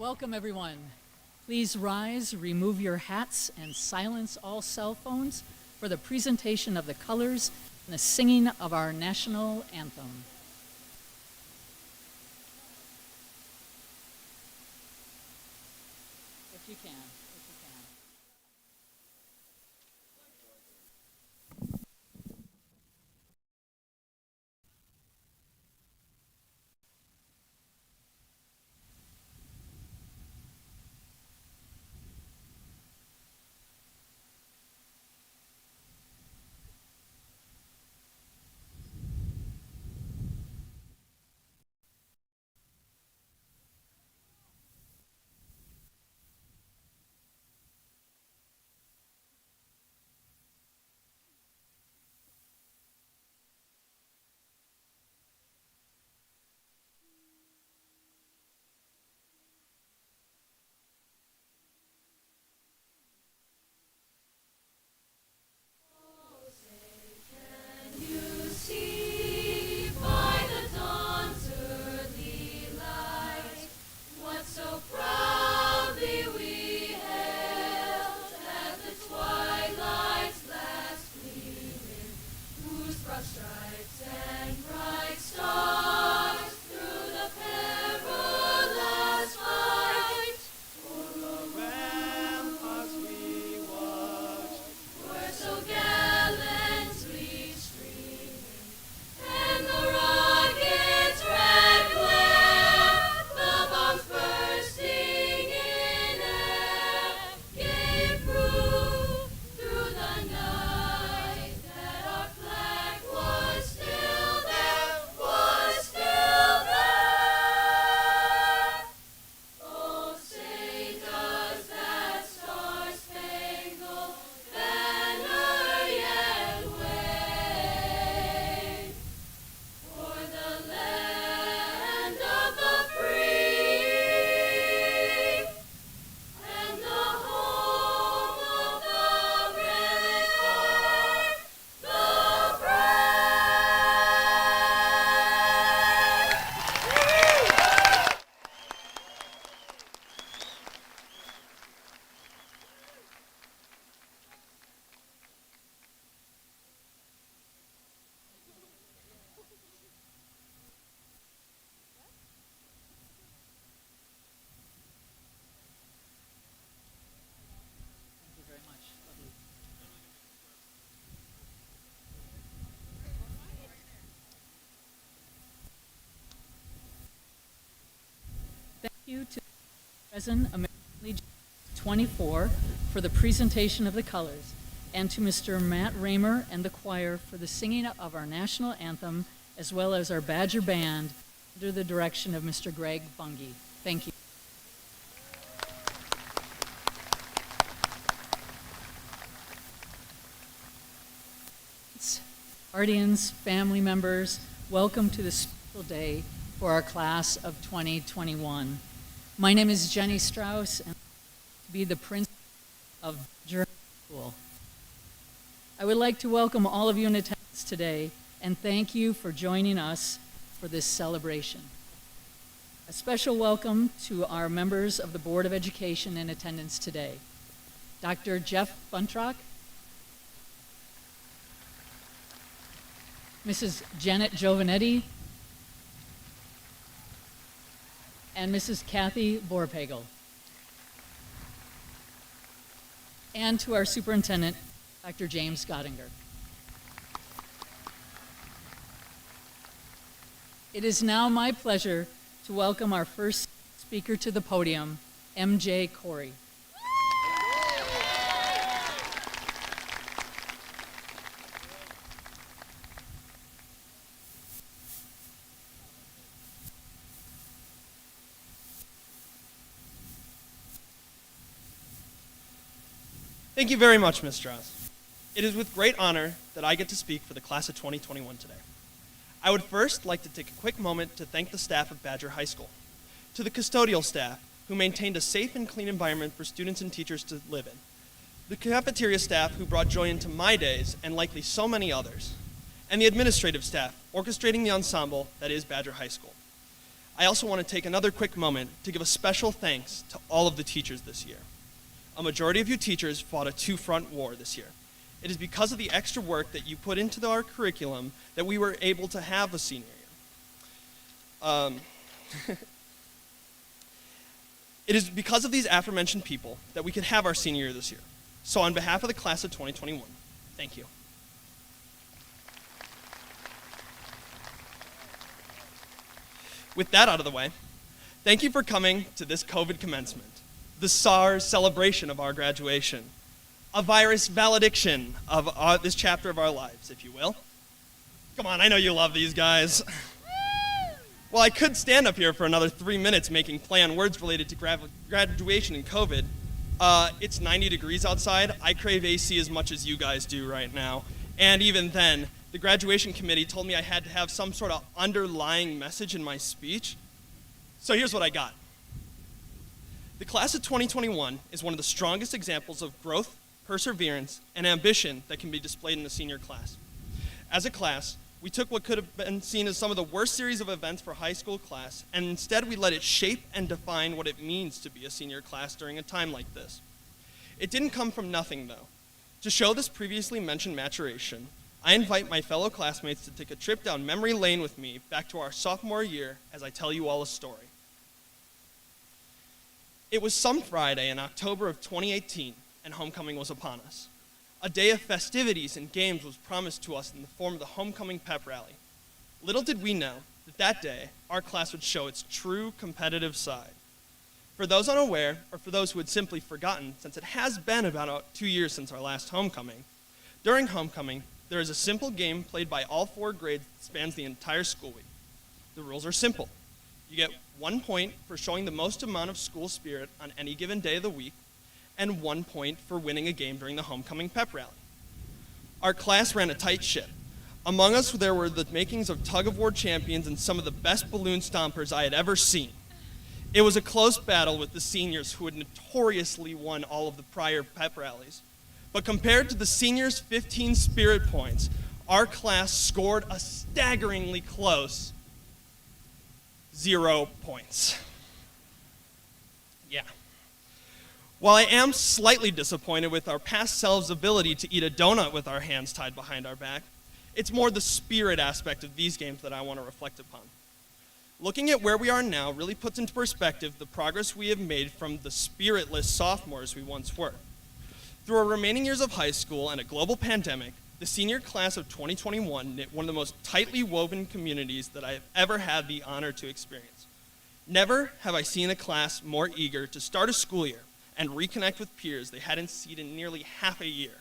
Welcome, everyone. Please rise, remove your hats, and silence all cell phones for the presentation of the colors and the singing of our national anthem. If you can. Thank you to President American Legion 24 for the presentation of the colors, and to Mr. Matt Raymer and the choir for the singing of our national anthem, as well as our Badger Band under the direction of Mr. Greg Bungie. Thank you. Guardians, family members, welcome to this special day for our class of 2021. My name is Jenny Strauss, and I'm to be the principal of Badger School. I would like to welcome all of you in attendance today and thank you for joining us for this celebration. A special welcome to our members of the Board of Education in attendance today. Dr. Jeff Buntrock, Mrs. Janet Giovanetti, and Mrs. Kathy Borpagel. And to our superintendent, Dr. James Gottinger. It is now my pleasure to welcome our first speaker to the podium, M.J. Corey. Thank you very much, Ms. Strauss. It is with great honor that I get to speak for the class of 2021 today. I would first like to take a quick moment to thank the staff of Badger High School, to the custodial staff who maintained a safe and clean environment for students and teachers to live in, the cafeteria staff who brought joy into my days and likely so many others, and the administrative staff orchestrating the ensemble that is Badger High School. I also want to take another quick moment to give a special thanks to all of the teachers this year. A majority of you teachers fought a two-front war this year. It is because of the extra work that you put into our curriculum that we were able to have a senior year. It is because of these aforementioned people that we could have our senior year this year. So on behalf of the class of 2021, thank you. With that out of the way, thank you for coming to this COVID commencement, the SARS celebration of our graduation, a virus valediction of this chapter of our lives, if you will. Come on, I know you love these guys. Well, I could stand up here for another 3 minutes making play on words related to graduation and COVID. It's 90 degrees outside. I crave AC as much as you guys do right now. And even then, the graduation committee told me I had to have some sort of underlying message in my speech. So here's what I got. The class of 2021 is one of the strongest examples of growth, perseverance, and ambition that can be displayed in the senior class. As a class, we took what could have been seen as some of the worst series of events for high school class, and instead we let it shape and define what it means to be a senior class during a time like this. It didn't come from nothing, though. To show this previously mentioned maturation, I invite my fellow classmates to take a trip down memory lane with me back to our sophomore year as I tell you all a story. It was some Friday in October of 2018, and homecoming was upon us. A day of festivities and games was promised to us in the form of the homecoming pep rally. Little did we know that day, our class would show its true competitive side. For those unaware, or for those who had simply forgotten, since it has been about 2 years since our last homecoming, during homecoming, there is a simple game played by all 4 grades that spans the entire school week. The rules are simple. You get 1 point for showing the most amount of school spirit on any given day of the week, and 1 point for winning a game during the homecoming pep rally. Our class ran a tight ship. Among us, there were the makings of tug-of-war champions and some of the best balloon stompers I had ever seen. It was a close battle with the seniors who had notoriously won all of the prior pep rallies. But compared to the seniors' 15 spirit points, our class scored a staggeringly close 0 points. Yeah. While I am slightly disappointed with our past selves' ability to eat a donut with our hands tied behind our back, it's more the spirit aspect of these games that I want to reflect upon. Looking at where we are now really puts into perspective the progress we have made from the spiritless sophomores we once were. Through our remaining years of high school and a global pandemic, the senior class of 2021 knit one of the most tightly woven communities that I have ever had the honor to experience. Never have I seen a class more eager to start a school year and reconnect with peers they hadn't seen in nearly half a year.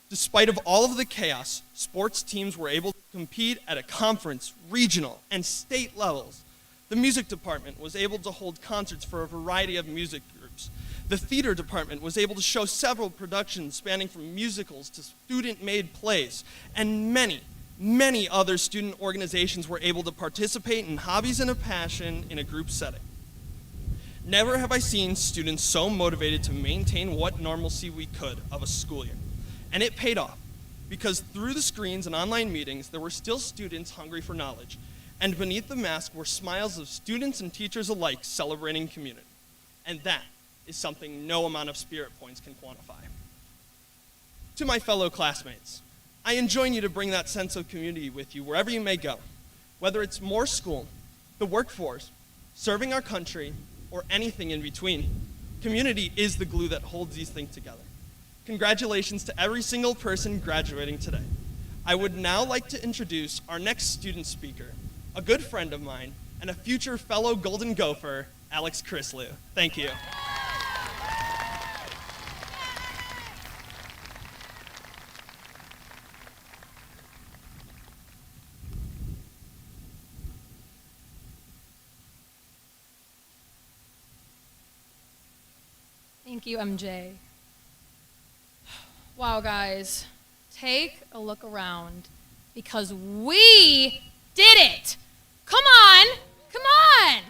Despite of all of the chaos, sports teams were able to compete at a conference, regional, and state levels. The music department was able to hold concerts for a variety of music groups. The theater department was able to show several productions spanning from musicals to student-made plays, and many, many other student organizations were able to participate in hobbies and a passion in a group setting. Never have I seen students so motivated to maintain what normalcy we could of a school year. And it paid off, because through the screens and online meetings, there were still students hungry for knowledge, and beneath the mask were smiles of students and teachers alike celebrating community. And that is something no amount of spirit points can quantify. To my fellow classmates, I enjoin you to bring that sense of community with you wherever you may go, whether it's more school, the workforce, serving our country, or anything in between. Community is the glue that holds these things together. Congratulations to every single person graduating today. I would now like to introduce our next student speaker, a good friend of mine, and a future fellow Golden Gopher, Alex Chrislew. Thank you. Thank you, MJ. Wow, guys, take a look around because we did it. Come on, come on.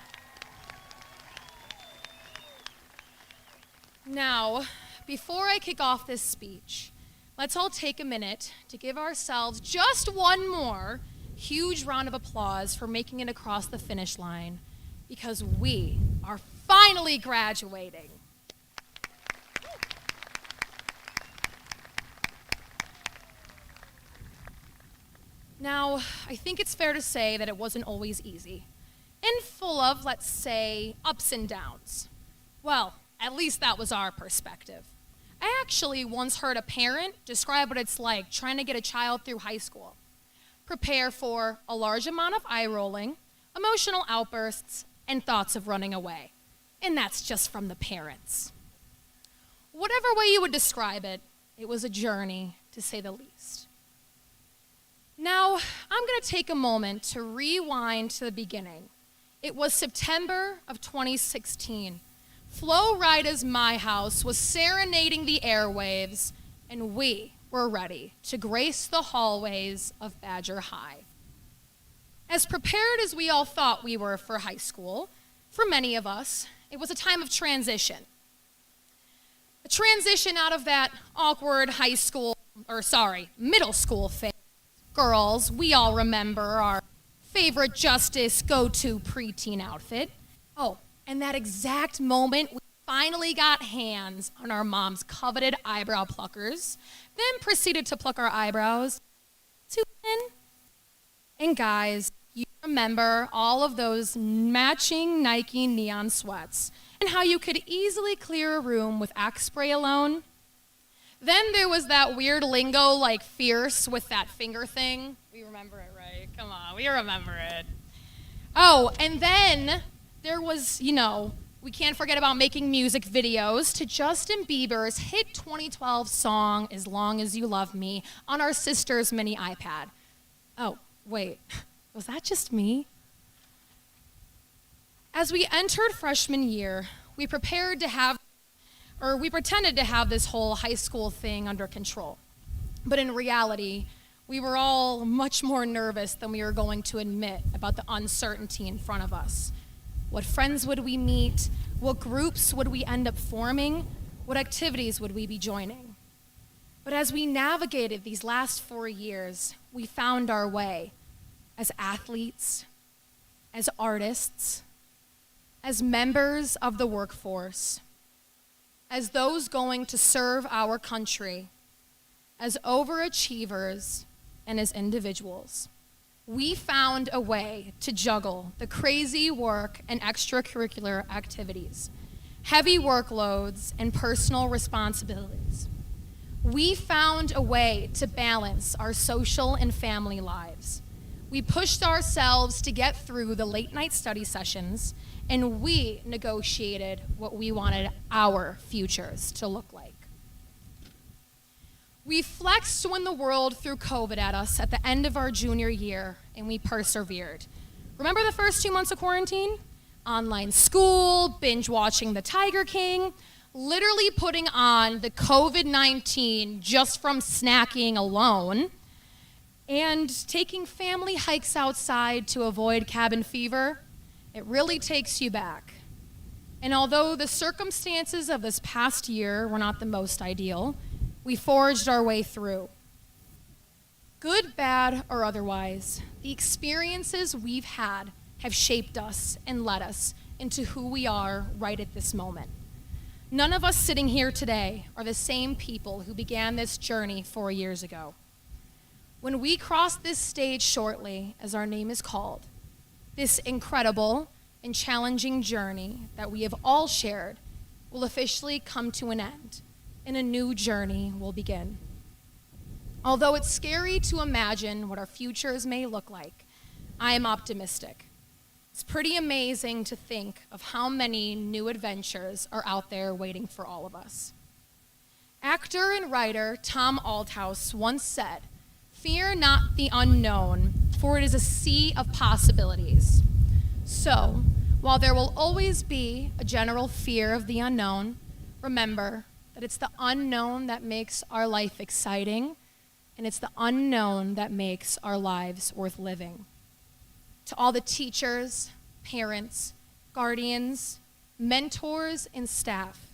Now, before I kick off this speech, let's all take a minute to give ourselves just one more huge round of applause for making it across the finish line, because we are finally graduating. Now, I think it's fair to say that it wasn't always easy, and full of, let's say, ups and downs. Well, at least that was our perspective. I actually once heard a parent describe what it's like trying to get a child through high school. Prepare for a large amount of eye rolling, emotional outbursts, and thoughts of running away. And that's just from the parents. Whatever way you would describe it, it was a journey, to say the least. Now, I'm going to take a moment to rewind to the beginning. It was September of 2016. Flo Rida's My House was serenading the airwaves, and we were ready to grace the hallways of Badger High. As prepared as we all thought we were for high school, for many of us, it was a time of transition. A transition out of that awkward middle school phase. Girls, we all remember our favorite Justice go-to preteen outfit. Oh, and that exact moment we finally got hands on our mom's coveted eyebrow pluckers, then proceeded to pluck our eyebrows too thin. And guys, you remember all of those matching Nike neon sweats and how you could easily clear a room with Axe spray alone? Then there was that weird lingo like fierce with that finger thing. We remember it, right? Come on, we remember it. Oh, and then there was, we can't forget about making music videos to Justin Bieber's hit 2012 song, As Long As You Love Me, on our sister's mini iPad. Oh, wait, was that just me? As we entered freshman year, we pretended to have this whole high school thing under control. But in reality, we were all much more nervous than we were going to admit about the uncertainty in front of us. What friends would we meet? What groups would we end up forming? What activities would we be joining? But as we navigated these last 4 years, we found our way as athletes, as artists, as members of the workforce, as those going to serve our country, as overachievers, and as individuals. We found a way to juggle the crazy work and extracurricular activities, heavy workloads, and personal responsibilities. We found a way to balance our social and family lives. We pushed ourselves to get through the late night study sessions, and we negotiated what we wanted our futures to look like. We flexed when the world threw COVID at us at the end of our junior year, and we persevered. Remember the first 2 months of quarantine? Online school, binge watching The Tiger King, literally putting on the COVID-19 just from snacking alone, and taking family hikes outside to avoid cabin fever. It really takes you back. And although the circumstances of this past year were not the most ideal, we forged our way through. Good, bad, or otherwise, the experiences we've had have shaped us and led us into who we are right at this moment. None of us sitting here today are the same people who began this journey 4 years ago. When we cross this stage shortly, as our name is called, this incredible and challenging journey that we have all shared will officially come to an end, and a new journey will begin. Although it's scary to imagine what our futures may look like, I am optimistic. It's pretty amazing to think of how many new adventures are out there waiting for all of us. Actor and writer Tom Althouse once said, "Fear not the unknown, for it is a sea of possibilities." So, while there will always be a general fear of the unknown, remember that it's the unknown that makes our life exciting, and it's the unknown that makes our lives worth living. To all the teachers, parents, guardians, mentors, and staff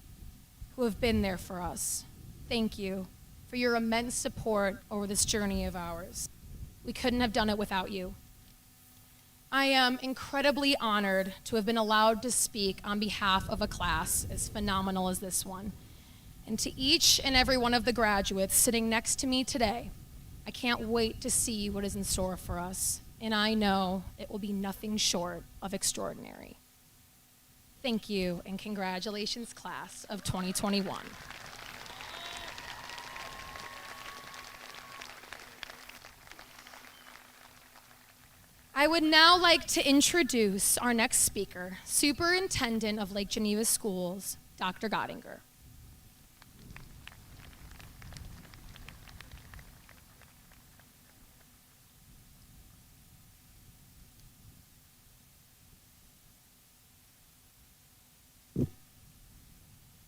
who have been there for us, thank you for your immense support over this journey of ours. We couldn't have done it without you. I am incredibly honored to have been allowed to speak on behalf of a class as phenomenal as this one. And to each and every one of the graduates sitting next to me today, I can't wait to see what is in store for us, and I know it will be nothing short of extraordinary. Thank you, and congratulations, class of 2021. I would now like to introduce our next speaker, Superintendent of Lake Geneva Schools, Dr. Gottinger.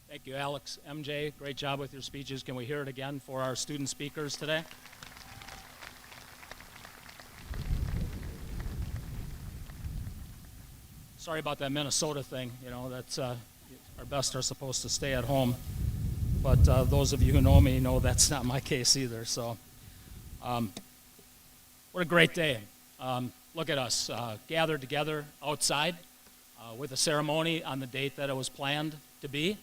Thank you, Alex. MJ, great job with your speeches. Can we hear it again for our student speakers today? Sorry about that Minnesota thing. You know, that's our best are supposed to stay at home. But those of you who know me know that's not my case either. So what a great day. Look at us gathered together outside with a ceremony on the date that it was planned to be.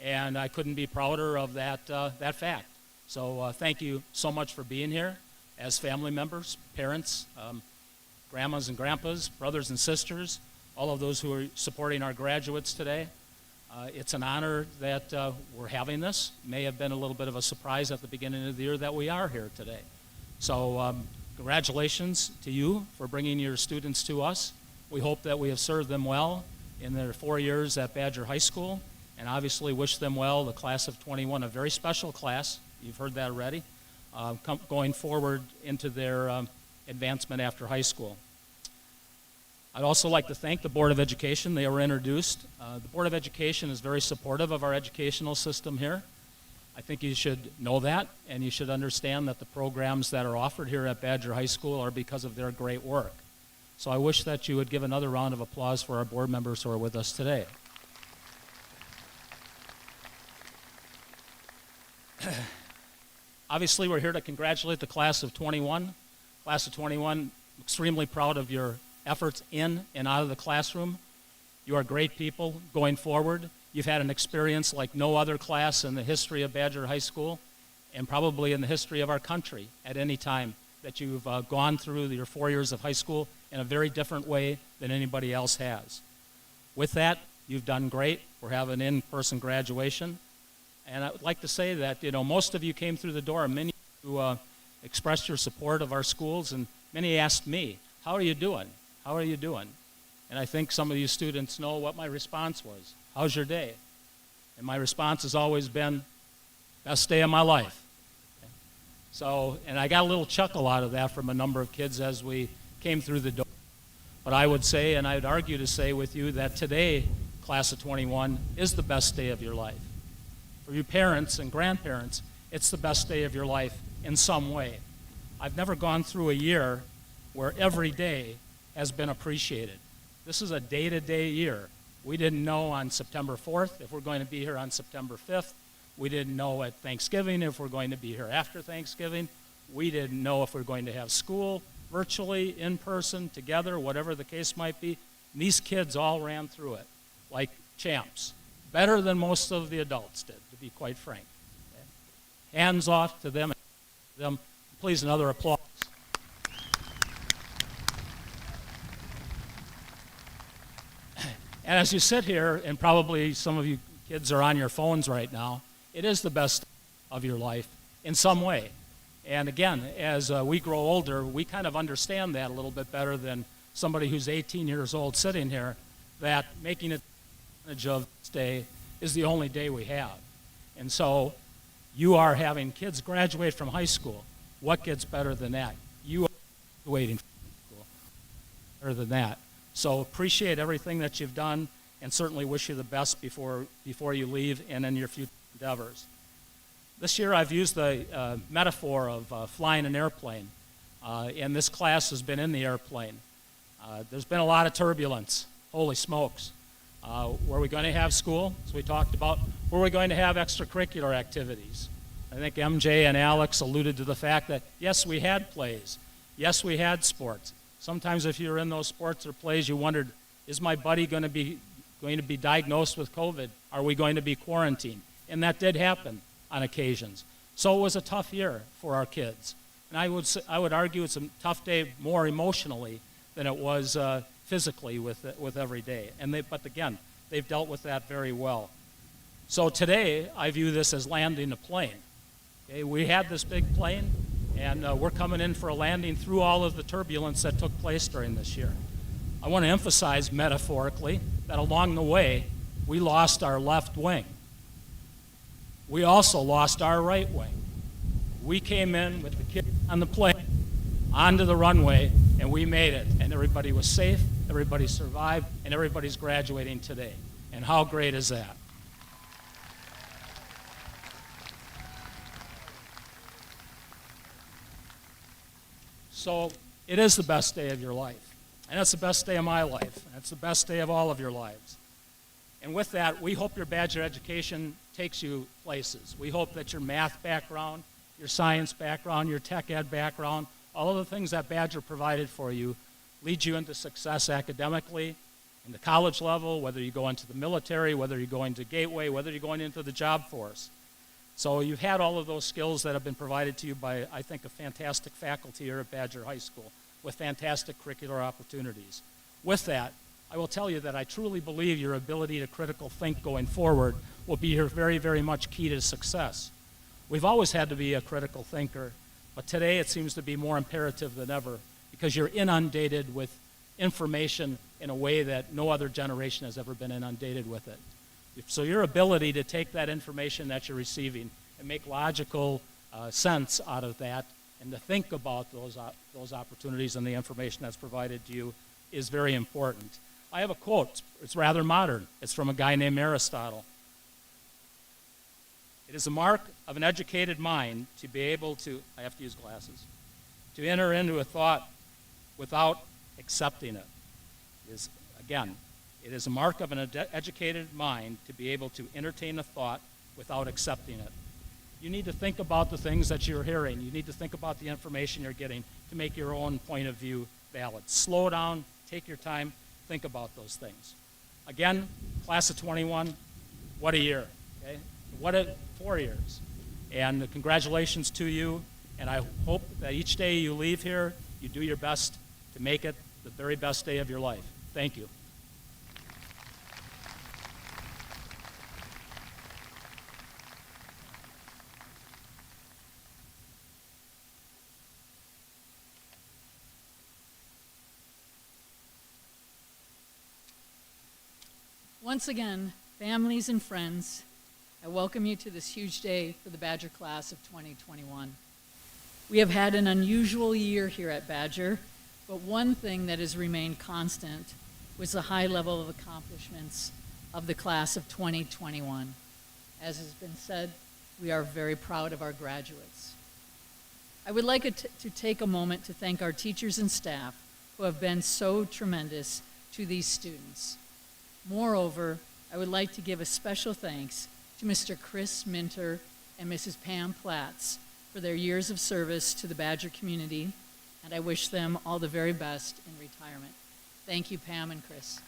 And I couldn't be prouder of that fact. So thank you so much for being here as family members, parents, grandmas and grandpas, brothers and sisters, all of those who are supporting our graduates today. It's an honor that we're having this. May have been a little bit of a surprise at the beginning of the year that we are here today. So congratulations to you for bringing your students to us. We hope that we have served them well in their 4 years at Badger High School. And obviously wish them well, the class of 21, a very special class, you've heard that already, going forward into their advancement after high school. I'd also like to thank the Board of Education. They were introduced. The Board of Education is very supportive of our educational system here. I think you should know that, and you should understand that the programs that are offered here at Badger High School are because of their great work. So I wish that you would give another round of applause for our board members who are with us today. Obviously, we're here to congratulate the class of 21. Class of 21, extremely proud of your efforts in and out of the classroom. You are great people going forward. You've had an experience like no other class in the history of Badger High School and probably in the history of our country at any time that you've gone through your 4 years of high school in a very different way than anybody else has. With that, you've done great. We're having an in-person graduation. And I would like to say that, you know, most of you came through the door, and many who expressed your support of our schools, and many asked me, how are you doing? How are you doing? And I think some of you students know what my response was. How's your day? And my response has always been, best day of my life. Okay. So, and I got a little chuckle out of that from a number of kids as we came through the door. But I would say, and I would argue to say with you, that today, class of 21, is the best day of your life. For you parents and grandparents, it's the best day of your life in some way. I've never gone through a year where every day has been appreciated. This is a day-to-day year. We didn't know on September 4th if we're going to be here on September 5th. We didn't know at Thanksgiving if we're going to be here after Thanksgiving. We didn't know if we're going to have school virtually, in person, together, whatever the case might be. And these kids all ran through it like champs. Better than most of the adults did, to be quite frank. Okay. Hands off to them. Please, another applause. And as you sit here, and probably some of you kids are on your phones right now, it is the best of your life in some way. And again, as we grow older, we kind of understand that a little bit better than somebody who's 18 years old sitting here, that making it advantage of this day is the only day we have. And so you are having kids graduate from high school. What gets better than that? You are waiting for school. Better than that. So appreciate everything that you've done, and certainly wish you the best before you leave and in your future endeavors. This year I've used the metaphor of flying an airplane, and this class has been in the airplane. There's been a lot of turbulence. Holy smokes. Were we going to have school, as we talked about? Were we going to have extracurricular activities? I think MJ and Alex alluded to the fact that, yes, we had plays. Yes, we had sports. Sometimes if you were in those sports or plays, you wondered, is my buddy going to be diagnosed with COVID? Are we going to be quarantined? And that did happen on occasions. So it was a tough year for our kids. And I would argue it's a tough day more emotionally than it was physically with every day. But again, they've dealt with that very well. So today, I view this as landing a plane. Okay, we had this big plane, and we're coming in for a landing through all of the turbulence that took place during this year. I want to emphasize metaphorically that along the way, we lost our left wing. We also lost our right wing. We came in with the kids on the plane, onto the runway, and we made it. And everybody was safe, everybody survived, and everybody's graduating today. And how great is that? So it is the best day of your life. And it's the best day of my life. And it's the best day of all of your lives. And with that, we hope your Badger education takes you places. We hope that your math background, your science background, your tech ed background, all of the things that Badger provided for you lead you into success academically, in the college level, whether you go into the military, whether you go into Gateway, whether you're going into the job force. So you've had all of those skills that have been provided to you by, I think, a fantastic faculty here at Badger High School with fantastic curricular opportunities. With that, I will tell you that I truly believe your ability to critical think going forward will be your very, very much key to success. We've always had to be a critical thinker, but today it seems to be more imperative than ever because you're inundated with information in a way that no other generation has ever been inundated with it. So your ability to take that information that you're receiving and make logical sense out of that and to think about those opportunities and the information that's provided to you is very important. I have a quote. It's rather modern. It's from a guy named Aristotle. It is a mark of an educated mind to be able to, I have to use glasses, to enter into a thought without accepting it. It is a mark of an educated mind to be able to entertain a thought without accepting it. You need to think about the things that you're hearing. You need to think about the information you're getting to make your own point of view valid. Slow down, take your time, think about those things. Again, class of 21, what a year, okay? 4 years. And congratulations to you, and I hope that each day you leave here, you do your best to make it the very best day of your life. Thank you. Once again, families and friends, I welcome you to this huge day for the Badger class of 2021. We have had an unusual year here at Badger, but one thing that has remained constant was the high level of accomplishments of the class of 2021. As has been said, we are very proud of our graduates. I would like to take a moment to thank our teachers and staff who have been so tremendous to these students. Moreover, I would like to give a special thanks to Mr. Chris Minter and Mrs. Pam Platts for their years of service to the Badger community, and I wish them all the very best in retirement. Thank you, Pam and Chris.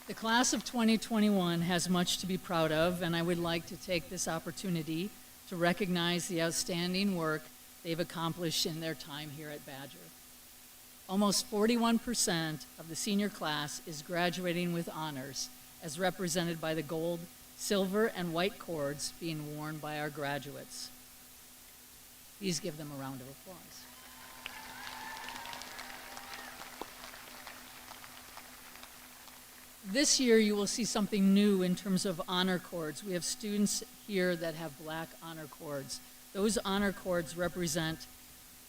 The class of 2021 has much to be proud of, and I would like to take this opportunity to recognize the outstanding work they've accomplished in their time here at Badger. Almost 41% of the senior class is graduating with honors, as represented by the gold, silver, and white cords being worn by our graduates. Please give them a round of applause. This year, you will see something new in terms of honor cords. We have students here that have black honor cords. Those honor cords represent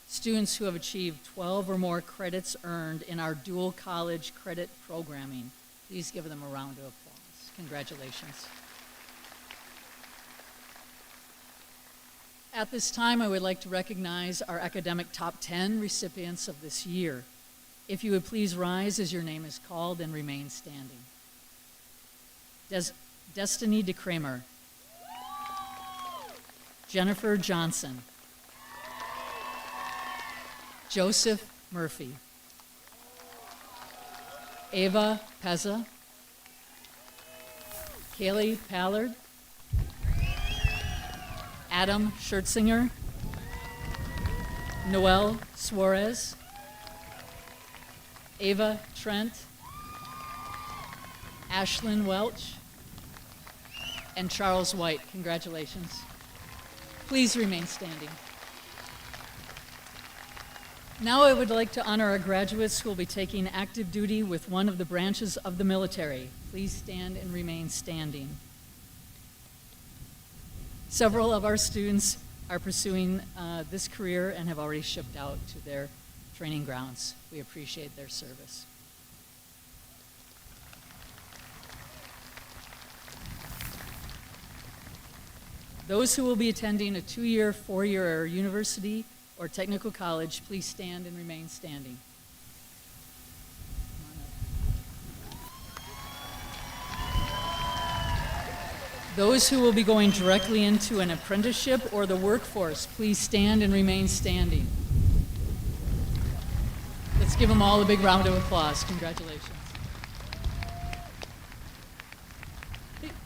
students who have achieved 12 or more credits earned in our dual college credit programming. Please give them a round of applause. Congratulations. At this time, I would like to recognize our academic top 10 recipients of this year. If you would please rise as your name is called and remain standing. Destiny DeCramer. Jennifer Johnson. Joseph Murphy. Ava Pezza. Kaylee Pallard. Adam Schertzinger. Noel Suarez. Ava Trent. Ashlyn Welch. And Charles White. Congratulations. Please remain standing. Now I would like to honor our graduates who will be taking active duty with one of the branches of the military. Please stand and remain standing. Several of our students are pursuing this career and have already shipped out to their training grounds. We appreciate their service. Those who will be attending a 2-year, 4-year university or technical college, please stand and remain standing. Those who will be going directly into an apprenticeship or the workforce, please stand and remain standing. Let's give them all a big round of applause. Congratulations.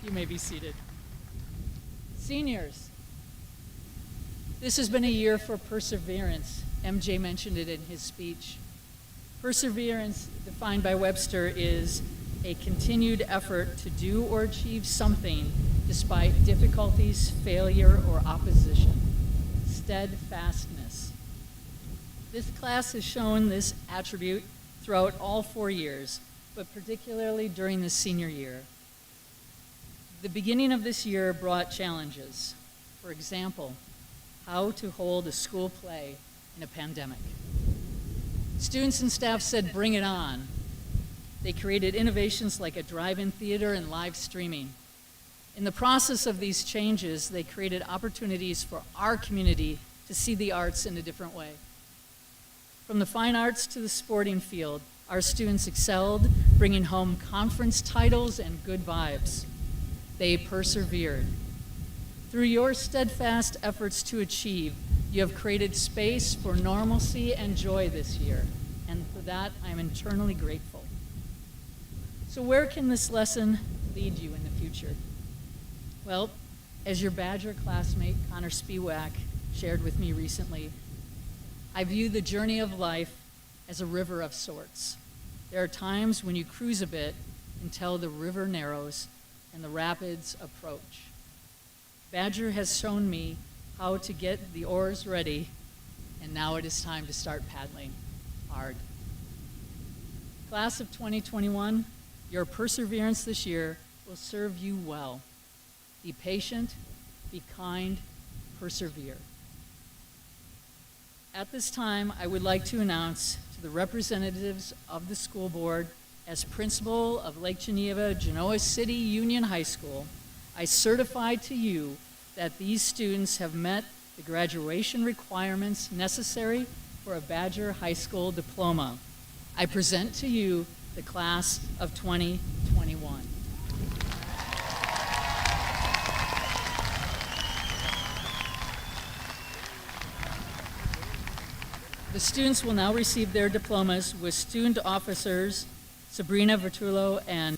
You may be seated. Seniors, this has been a year for perseverance. MJ mentioned it in his speech. Perseverance, defined by Webster, is a continued effort to do or achieve something despite difficulties, failure, or opposition. Steadfastness. This class has shown this attribute throughout all 4 years, but particularly during the senior year. The beginning of this year brought challenges. For example, how to hold a school play in a pandemic. Students and staff said, "Bring it on." They created innovations like a drive-in theater and live streaming. In the process of these changes, they created opportunities for our community to see the arts in a different way. From the fine arts to the sporting field, our students excelled, bringing home conference titles and good vibes. They persevered. Through your steadfast efforts to achieve, you have created space for normalcy and joy this year, and for that I am eternally grateful. So where can this lesson lead you in the future? Well, as your Badger classmate Connor Spiewak shared with me recently, I view the journey of life as a river of sorts. There are times when you cruise a bit until the river narrows and the rapids approach. Badger has shown me how to get the oars ready, and now it is time to start paddling hard. Class of 2021, your perseverance this year will serve you well. Be patient, be kind, persevere. At this time, I would like to announce to the representatives of the school board, as principal of Lake Geneva, Genoa City Union High School, I certify to you that these students have met the graduation requirements necessary for a Badger High School diploma. I present to you the class of 2021. The students will now receive their diplomas with student officers Sabrina Vertulo and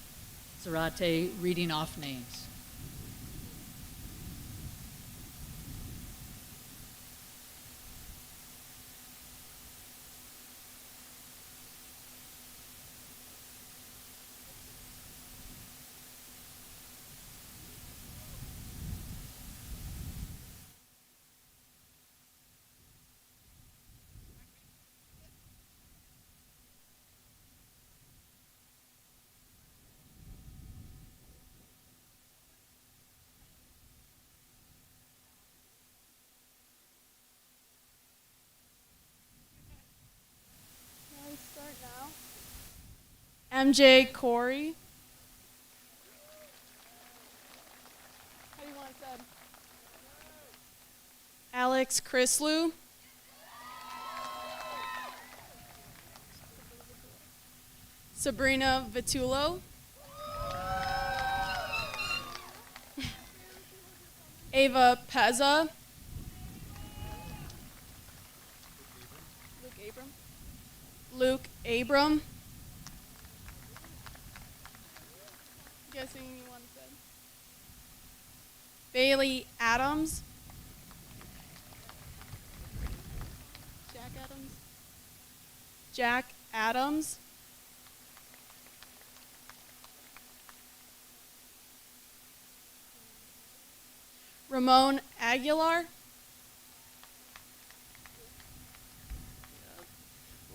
Zarate reading off names. MJ Corey. How do you want it said? Alex Chrislew. Sabrina Vitulo. Ava Pezza. Luke Abram. Guessing you want to say. Bailey Adams. Jack Adams. Jack Adams. Ramon Aguilar.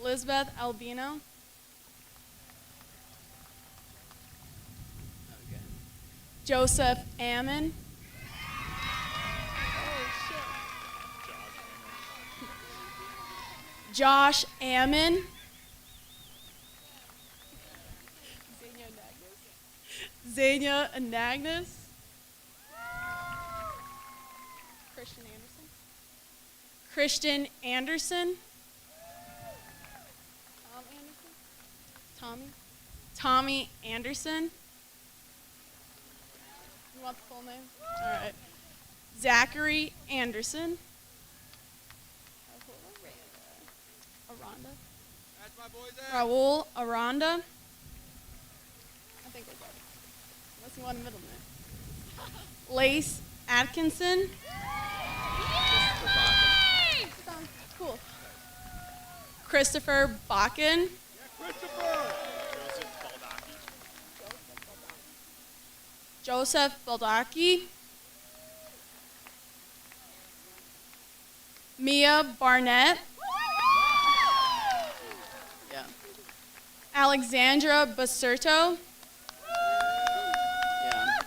Elizabeth Albino. Okay. Joseph Ammon. Josh Ammon. Xenia Anagnos. Christian Anderson. Christian Anderson. Tom Anderson. Tommy Anderson. You want the full name? All right. Zachary Anderson. Aranda. That's my boys there. Raul Aranda. I think we're good. Unless you want a middle name. Lace Atkinson. Cool. Christopher Bakken. Joseph Baldacci. Mia Barnett. Yeah. Alexandra Baserto. Yeah.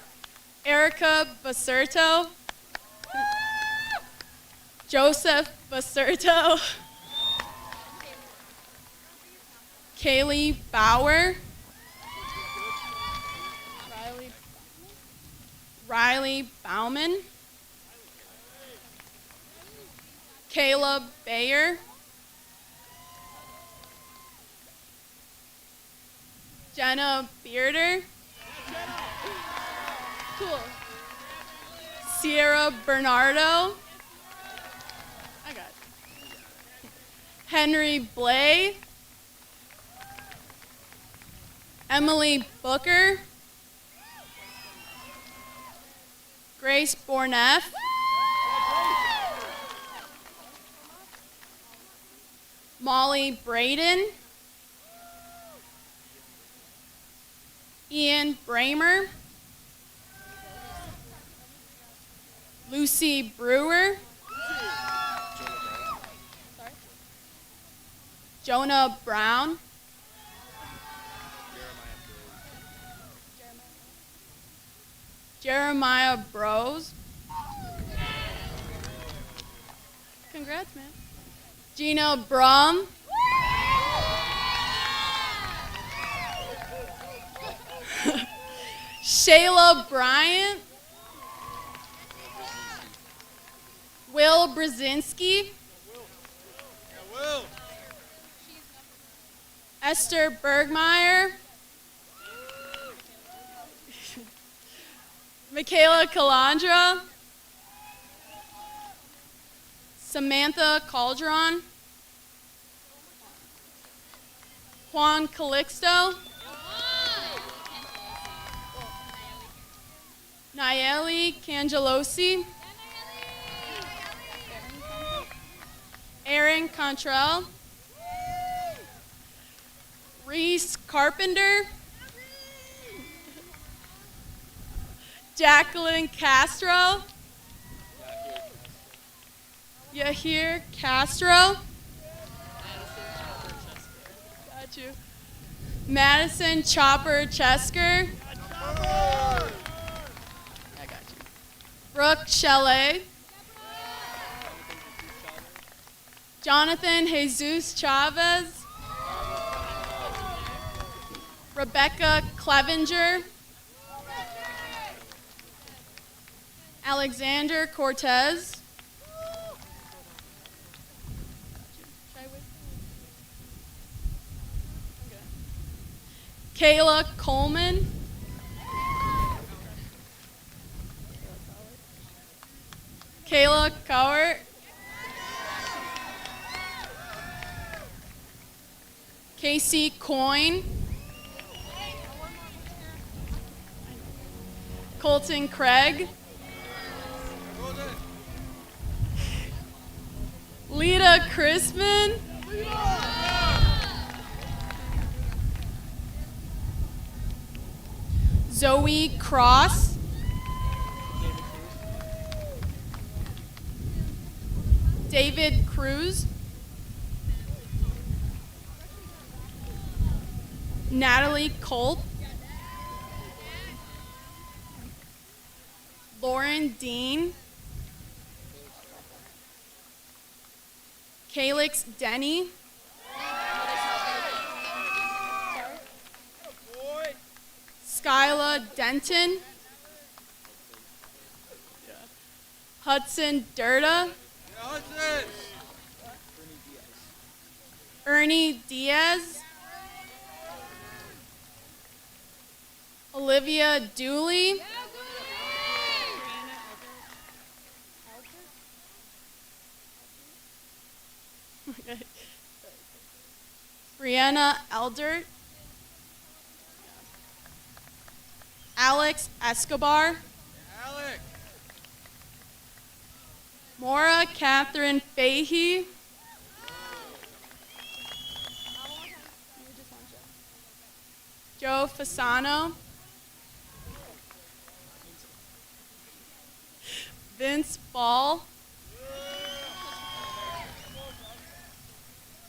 Erica Baserto. Joseph Baserto. Kaylee Bauer. Riley Bauman. Caleb Bayer. Jenna Bearder. Cool. Sierra Bernardo. I got it. Henry Blay. Emily Booker. Grace Borneff. Molly Braden. Ian Bramer. Lucy Brewer. Jonah Brown. Jeremiah Bros. Congrats, man. Gina Brum. Shayla Bryant. Will Brzezinski. Esther Bergmeyer. Michaela Calandra. Samantha Calderon. Juan Calixto. Nayeli Cangelosi. Aaron Contrell. Reese Carpenter. Jacqueline Castro. Yahir Castro. Got you. Madison Chopper Chesker. I got you. Brooke Chalet. Jonathan Jesus Chavez. Rebecca Clevenger. Alexander Cortez. Kayla Coleman. Kayla Cowart. Casey Coyne, Colton Craig, Lita Crispin, Zoe Cross, David Cruz, Natalie Colt, Lauren Dean, Calix Denny, Skyla Denton, Hudson Durda, Ernie Diaz, Olivia Dooley, Brianna Eldert, Alex Escobar, Maura Catherine Fahey, Joe Fasano, Vince Ball,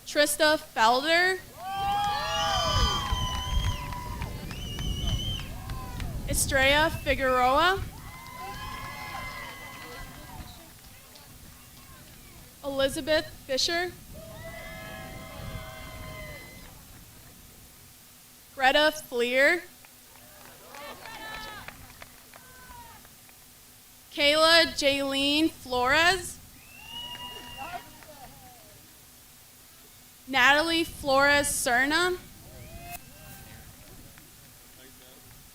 Trista Felder, Estrella Figueroa, Elizabeth Fisher, Greta Fleer, Kayla Jaylene Flores, Natalie Flores Cerna,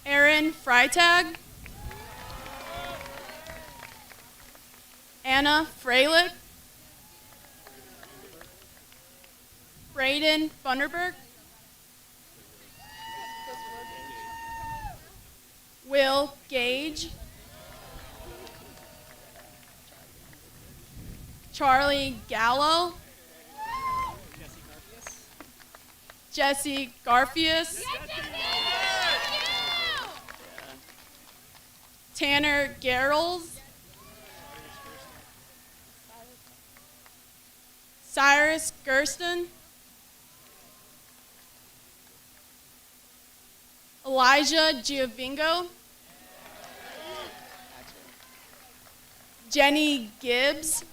Erin Freitag, Anna Freilich, Braden Funderburg, Will Gage, Charlie Gallo, Jesse Garfius, Tanner Garrels, Cyrus Gersten, Elijah Giovingo, Jenny Gibbs,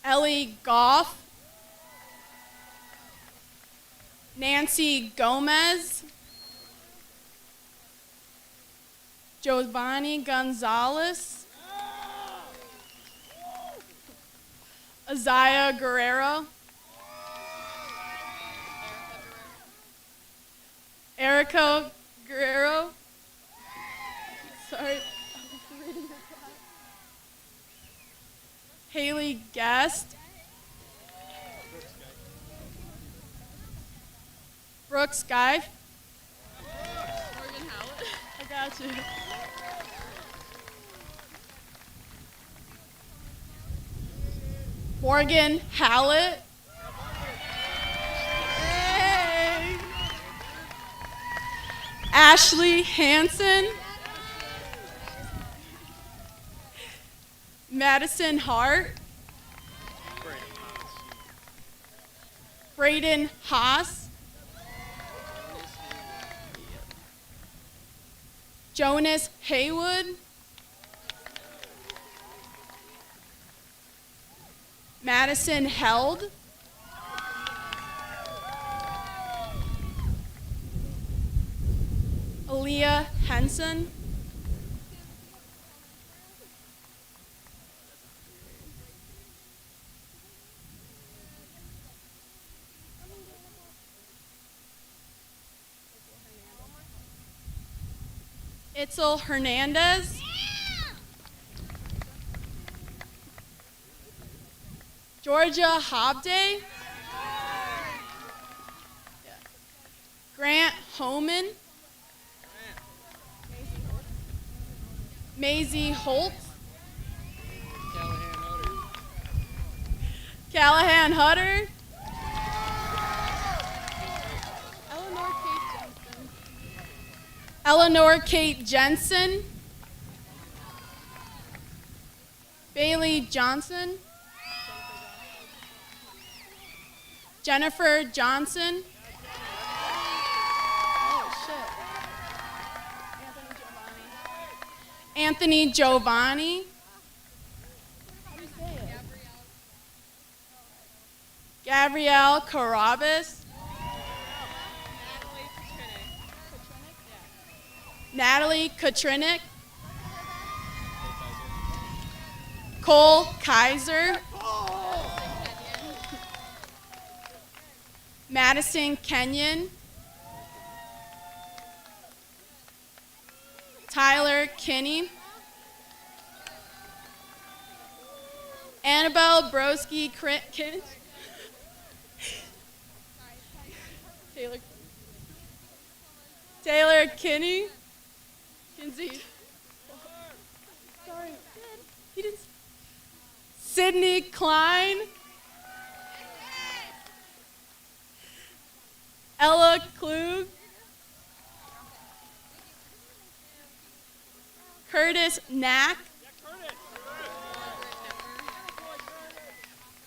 Ellie Goff, Nancy Gomez, Giovanni Gonzalez, Isaiah Guerrero, Erica Guerrero, sorry, Haley Guest, Brooks Guy, I got you. Morgan Hallett, hey. Ashley Hansen, Madison Hart, Braden Haas, Jonas Haywood, Madison Held, Aaliyah Henson, Itzel Hernandez, Georgia Hobday. Grant Homan. Maisie Holt. Callahan Hutter. Eleanor Kate Jensen. Bailey Johnson. Jennifer Johnson. Oh, shit. Anthony Giovanni. How do you say it? Gabrielle Carabas. Natalie Katrinik. Cole Kaiser. Madison Kenyon. Tyler Kinney. Annabelle Broski Kinch. Taylor Kinney. Kinsey. Sorry. He didn't. Sydney Klein. Ella Klug. Curtis Knack.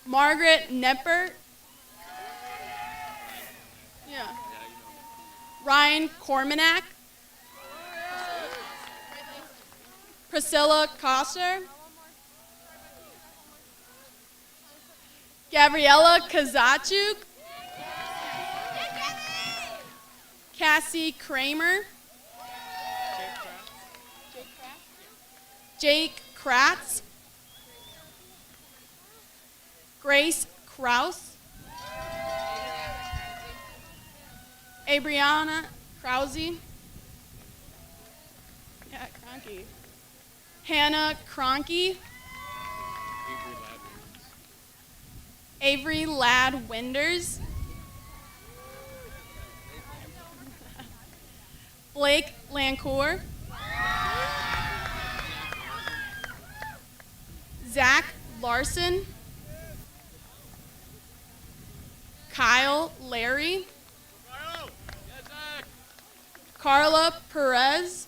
Margaret Neppert. Yeah. Ryan Cormanack. Priscilla Coster. Gabriella Kazachuk. Cassie Kramer. Jake Kratz. Grace Kraus. Abriana Krause. Yeah, Cronky. Hannah Cronky. Avery Ladd Winders. Blake Lancourt. Zach Larson. Kyle Larry. Carla Perez.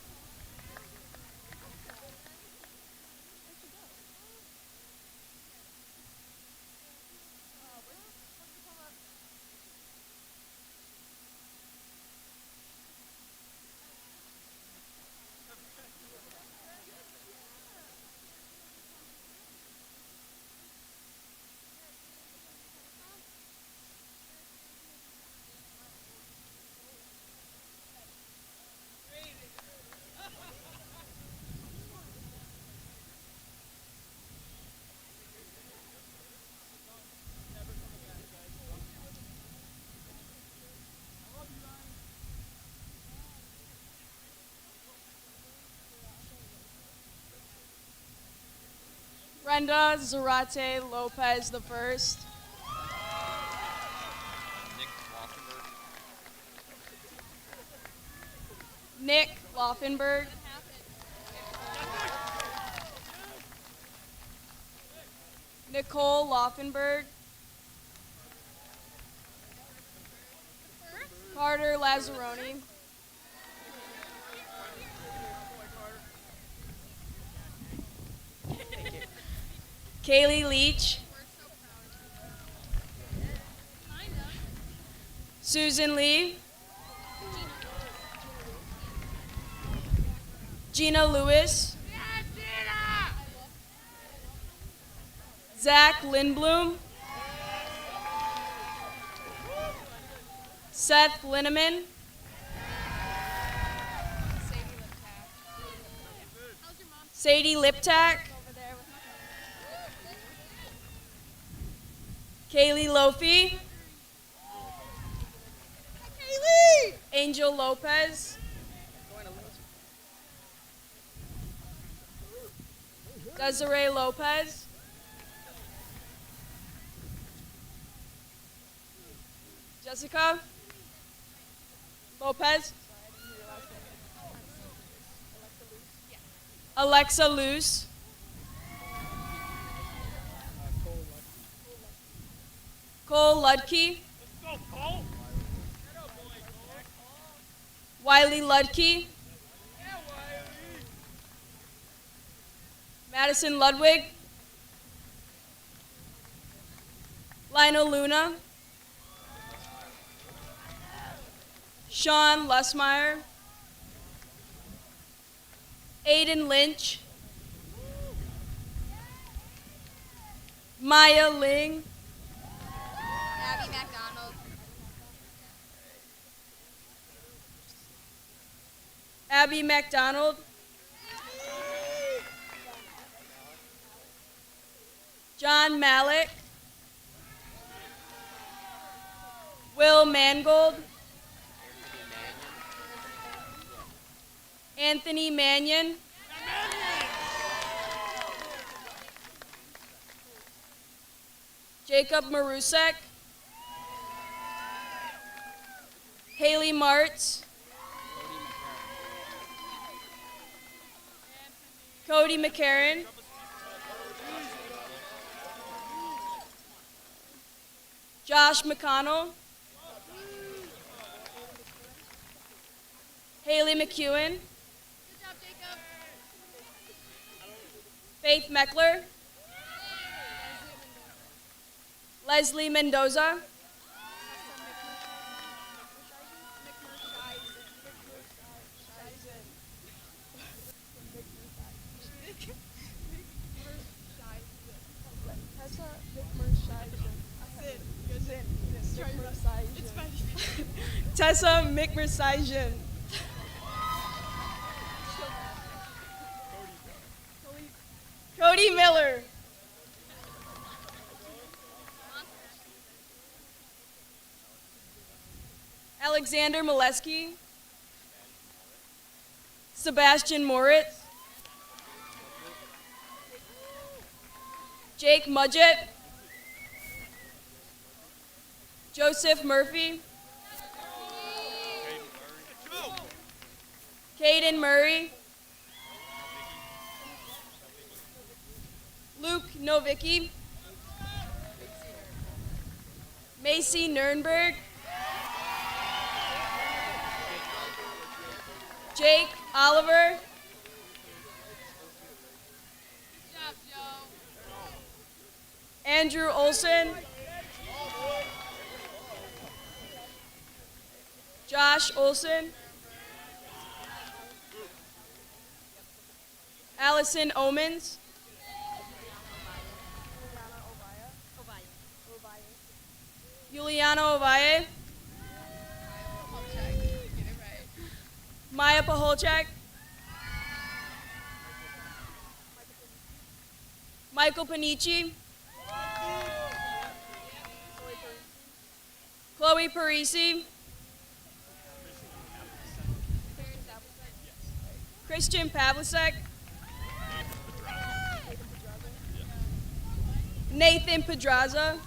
Brenda Zarate Lopez the first. Nick Laufenberg. Nicole Laufenberg. Carter Lazzaroni. Kaylee Leach. Susan Lee. Gina Lewis. Zach Lindblom. Seth Linneman. Sadie Liptak. Kaylee Lofi. Angel Lopez. Desiree Lopez. Jessica Lopez. Alexa Luce. Cole Ludke. Wiley Ludke. Madison Ludwig. Lionel Luna. Sean Lusmeyer. Aiden Lynch. Maya Ling. Abby McDonald. Abby McDonald. John Malik. Will Mangold. Anthony Mannion. Jacob Marusek. Haley Martz. Cody McCarran. Josh McConnell. Haley McEwen. Good job, Jacob. Faith Meckler. Leslie Mendoza. Tessa McMersijan. Cody Miller. Alexander Molesky. Sebastian Moritz. Jake Mudgett. Joseph Murphy. Caden Murray. Luke Novicki. Macy Nurnberg. Jake Oliver. Good job, Joe. Andrew Olson. Josh Olson. Allison Omens. Juliana Ovalle. Maya Paholchak. Michael Panici. Chloe Parisi. Christian Pavlicek. Nathan Pedraza.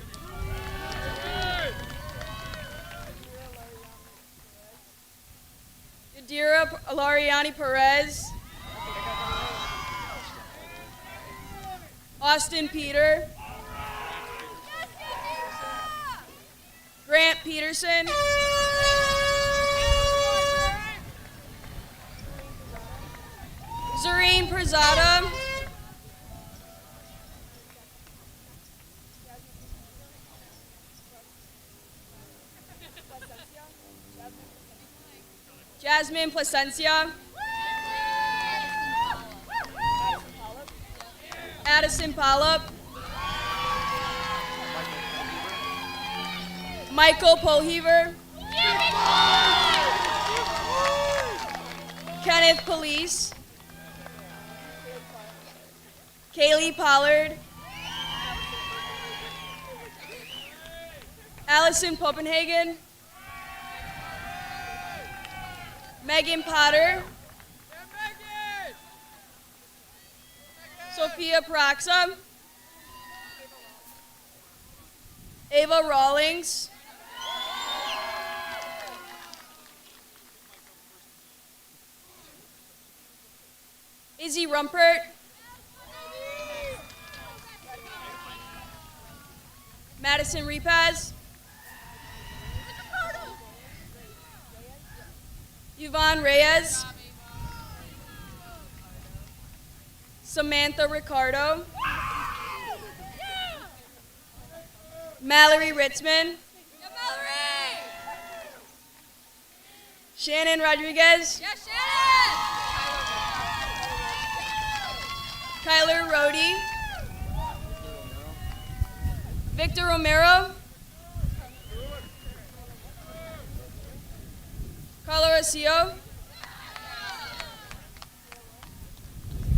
Yadira Alariani Perez. Austin Peter. Grant Peterson. Zareen Prezada. Jasmine Placencia. Addison Pollup. Michael Polhever. Kenneth Police. Kaylee Pollard. Allison Poppenhagen. Megan Potter. Sophia Praxa. Ava Rawlings. Izzy Rumpert, Madison Repaz, Yvonne Reyes, Samantha Ricardo, Mallory Ritzman, Shannon Rodriguez, Kyler Rohde, Victor Romero, Carlo Rocio,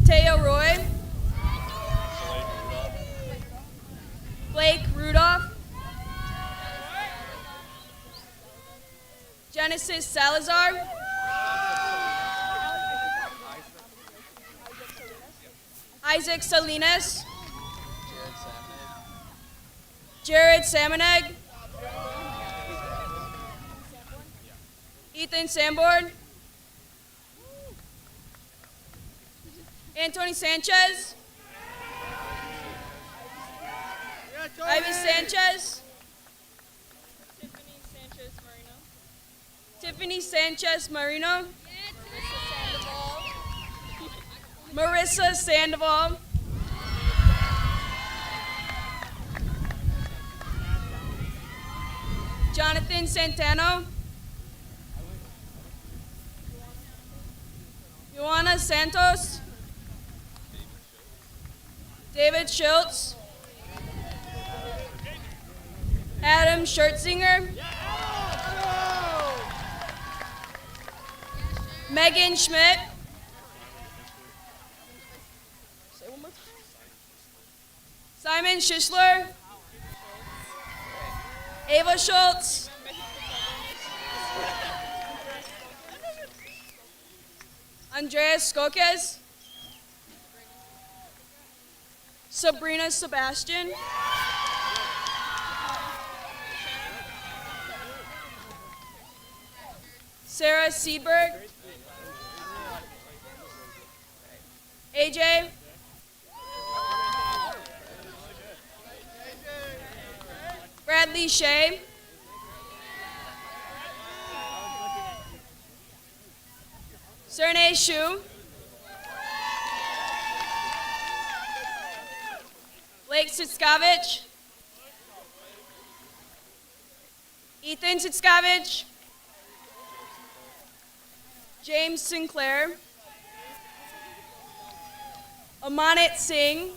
Teo Roy, Blake Rudolph, Genesis Salazar, Isaac Salinas, Jared Samaneg, Ethan Sanborn, Anthony Sanchez, Ivy Sanchez, Tiffany Sanchez Marino, Marissa Sandoval, Jonathan Santano, Joanna Santos, David Schultz, Adam Schertzinger, Megan Schmidt, Simon Schischler, Ava Schultz, Andreas Skokes, Sabrina Sebastian, Sarah Seedberg, AJ, Bradley Shea, Cernay Shu, Blake Sitskavich, Ethan Sitskavich, James Sinclair, Amanit Singh,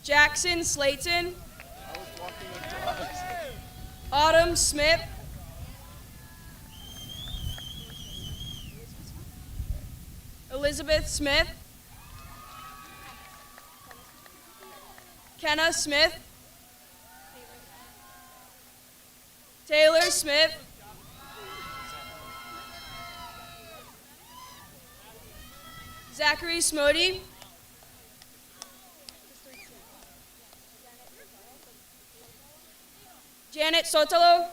Jackson Slayton, Autumn Smith, Elizabeth Smith, Kenna Smith, Taylor Smith, Zachary Smody, Janet Sotelo,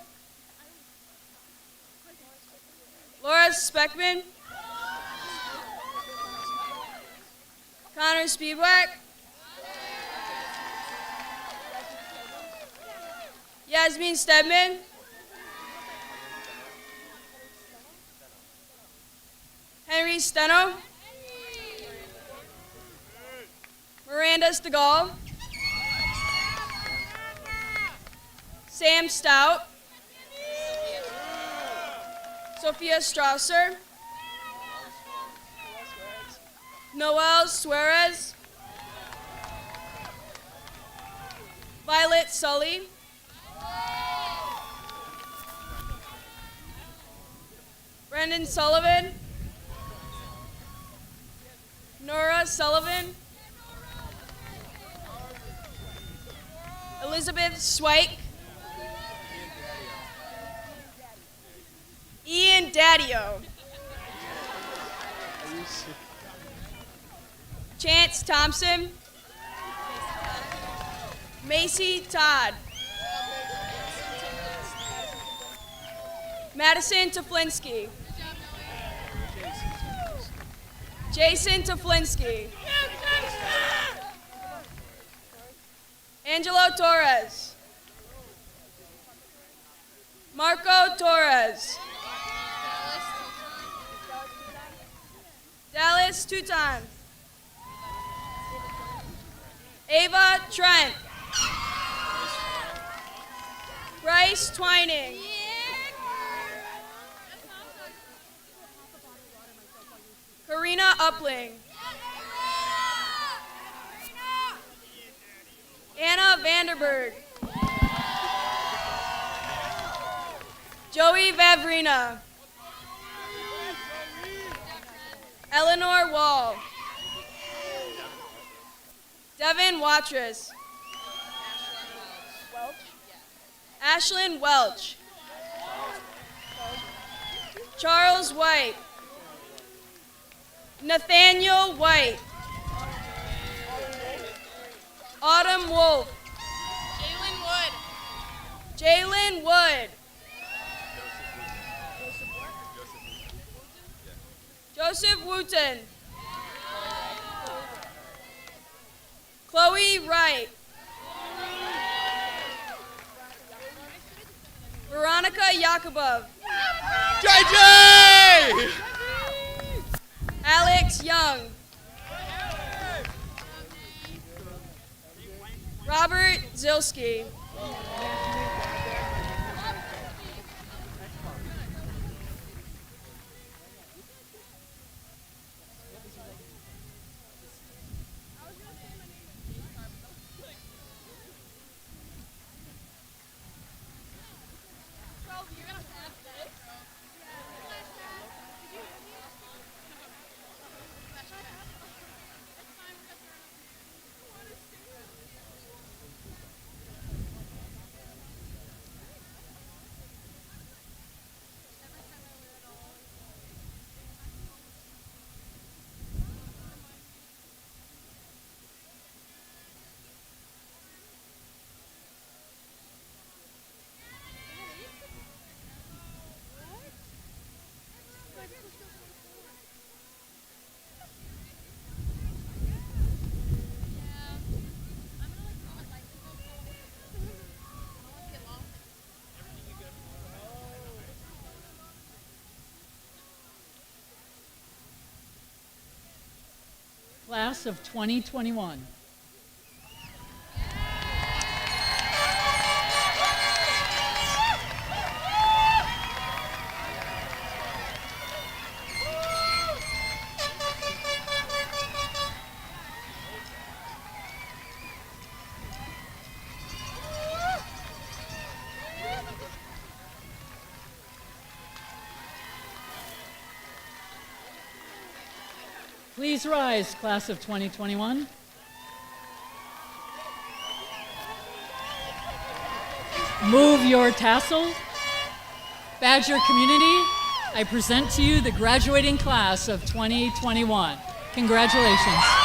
Laura Speckman, Connor Speedwack, Yasmin Stedman, Henry Steno, Miranda Stegall, Sam Stout, Sophia Strasser, Noel Suarez, Violet Sully, Brendan Sullivan, Nora Sullivan, Elizabeth Swike, Ian Daddio, Chance Thompson, Macy Todd, Madison Teflinsky, Jason Toflinski. Angelo Torres. Marco Torres. Dallas Tutan. Ava Trent. Bryce Twining. Karina Upling. Anna Vanderberg. Joey Vavrina. Eleanor Wall. Devin Watrous. Ashlyn Welch. Charles White. Nathaniel White. Autumn Wolf. Jalen Wood. Joseph Wooten. Chloe Wright. Veronica Yakubov. JJ! Alex Young. Robert Zilski. Class of 2021. Please rise, class of 2021. Move your tassel. Badger community, I present to you the graduating class of 2021. Congratulations.